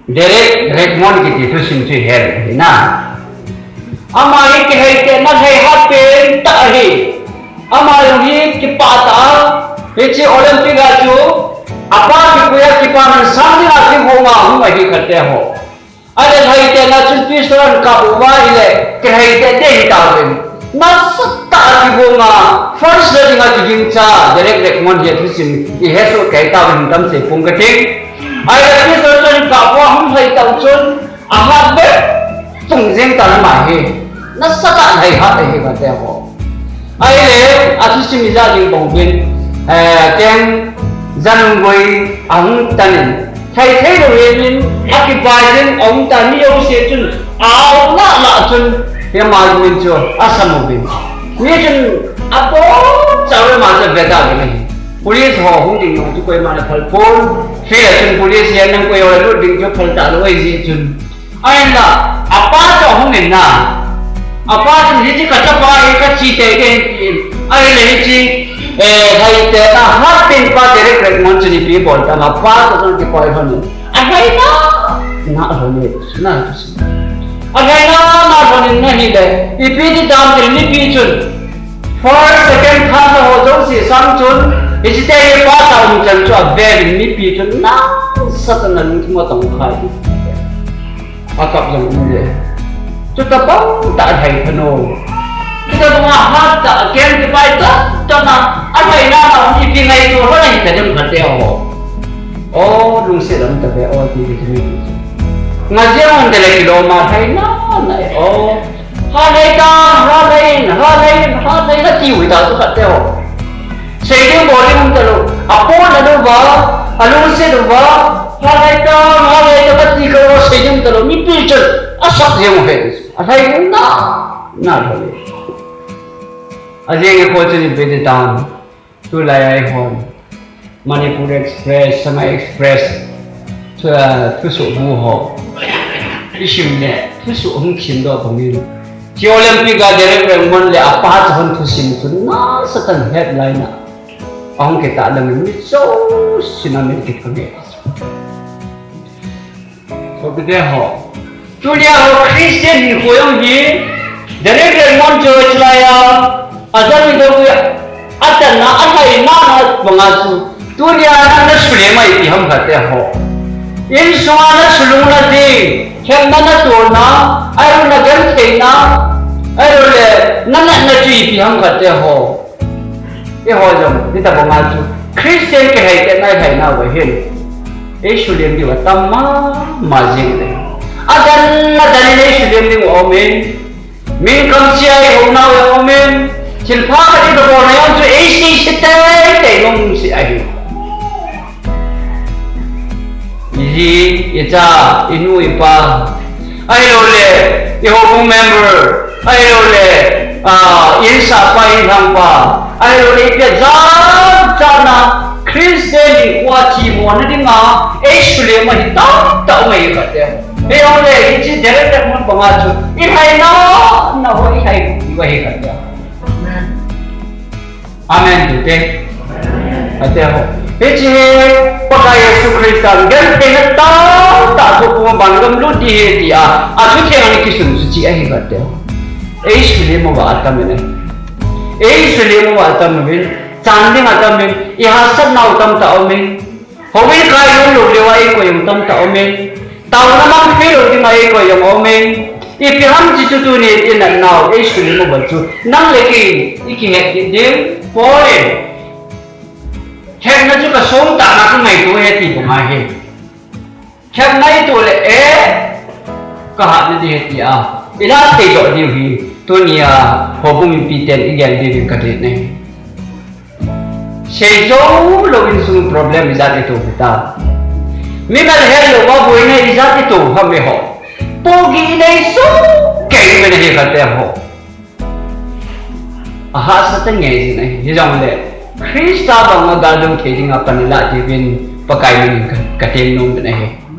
direct mon ki tu sim chi her na ama ki hai te na hai hat pe ta hi ama hi ki pa ta peche olympic a chu apa ki kuya ki pa man samni a ki ho ma hu ma hi khate ho ale hai te na chu pisran ka bu wa ile ki hai te de ta wen na satta ki ho ma first learning a ki jing cha direct mon ye tu sim ki he so kai ta wen tam se pung ka thing ai la pisran ka wa hum hai ta chun aha be tung jeng ta ma hi na satta hai ha hi ka te ho ai le a tu sim ja jing bong bin ken dân quay ông tần thay thế đồ yên min occupying ông tần yêu xe chun áo lạ chun cái mà mình chưa asam một bên như chun apo cháu mà sẽ về ta cái này police họ không định dùng quay mà là phật phôn phi là chun police hiện đang quay ở lúc định cho phật trả lỗi gì chun ai là apa cho không nên na apa chun gì cả chấp ai cả chi tế cái ai là chi hay te na hat pin pa direct recommend ni people ta ma pa to ki koi honi ahai na honi na ahai na honi na hi de ipi di dam til ni pi chun first second third ho jo si sam chun isite ye pa ta um chan cho ve ni pi chun na satan nan ki mo tong khai akap jang ni de chu ta pa ta thai phano kita bunga hat tak ken ke pai ta cho na ai na ma ni pi ngai tu ho ni ta jam khate ho o lung se lam ta be o ti ti ni nga je mon de le kilo ma thai na na o ha nei ta ha nei na ti wi ta tu khate ho se de bo le mun ta lo apo na lo ba alu se do ba ha nei ta ti ko se jum ta lo ni pi chul a sak je mo he a thai na thole Ajeng ko chuni bede town tu lai hon Manipur Express sama Express tu su bu ho isim ne tu su hung kin do pamin chi Olympic ga direct mon le apa chon tu sim tu na satan headline na ong ke ta dang ni so sinamin ke kame so bede ho tu lia ho Christian ni ko yong ji direct mon church la ya azan itu ada na ahai na pengasu dunia na sule mai ti ham khate ho in swa na sulung na di khem na to na ai na gam thei na ai le na ji ti ham khate ho e ho jom ni ta pengasu Christian ke hai ke nai hai na wa hin e sule di wa tamma majing le adan na dalile sule di wa amen min kam si ai ho na wa amen Chil pha cái đồ bò này ông chú ý si tê để ông si ai gì vậy cha inu ipa ai rồi le yêu công member ai rồi le yên sa pa yên thang pa ai rồi le cái giá cha na Christian qua chi mua nó đi ngà Israel mà đi tao mày cái thế ai rồi le cái gì để được muốn bằng aju ít hay nó hơi hay vậy cái thế Amen tu te. Ate ho. Peche pakai Yesus Kristus gan pena tak ko bangam lu di dia. Atu ke ani kisun suci ai kate. Ei sile mo wa ta mene. Ei sile mo wa ta mene. Chandi ma ta mene. Ihasat nau tam ta omen. Howi kai lu lewa ai ko yum tam ta omen. Tau na mang fe lu di mai ko yum omen. Ipiham jitu tu ni in now ei sile mo ba chu. Nang leki ikihet din Poi, khen nó juga sống tạ nó ngày tuổi hết thì cũng ai hết, khen nay tuổi là có hạt như thế thì ý là tỷ độ điều gì tôi nhớ hồ bung bị tiền ý kiến gì cái đấy này, xây dấu lo in sung problem is that itu kita, mình là hello bao buổi này is that itu không biết họ, pogi này số cái mình này cái đấy họ. Satan nghe gì này, như dòng lệ Christa bằng mà gà đông thế nhưng mà phần là chỉ viên bậc cái mình cái tên nôm này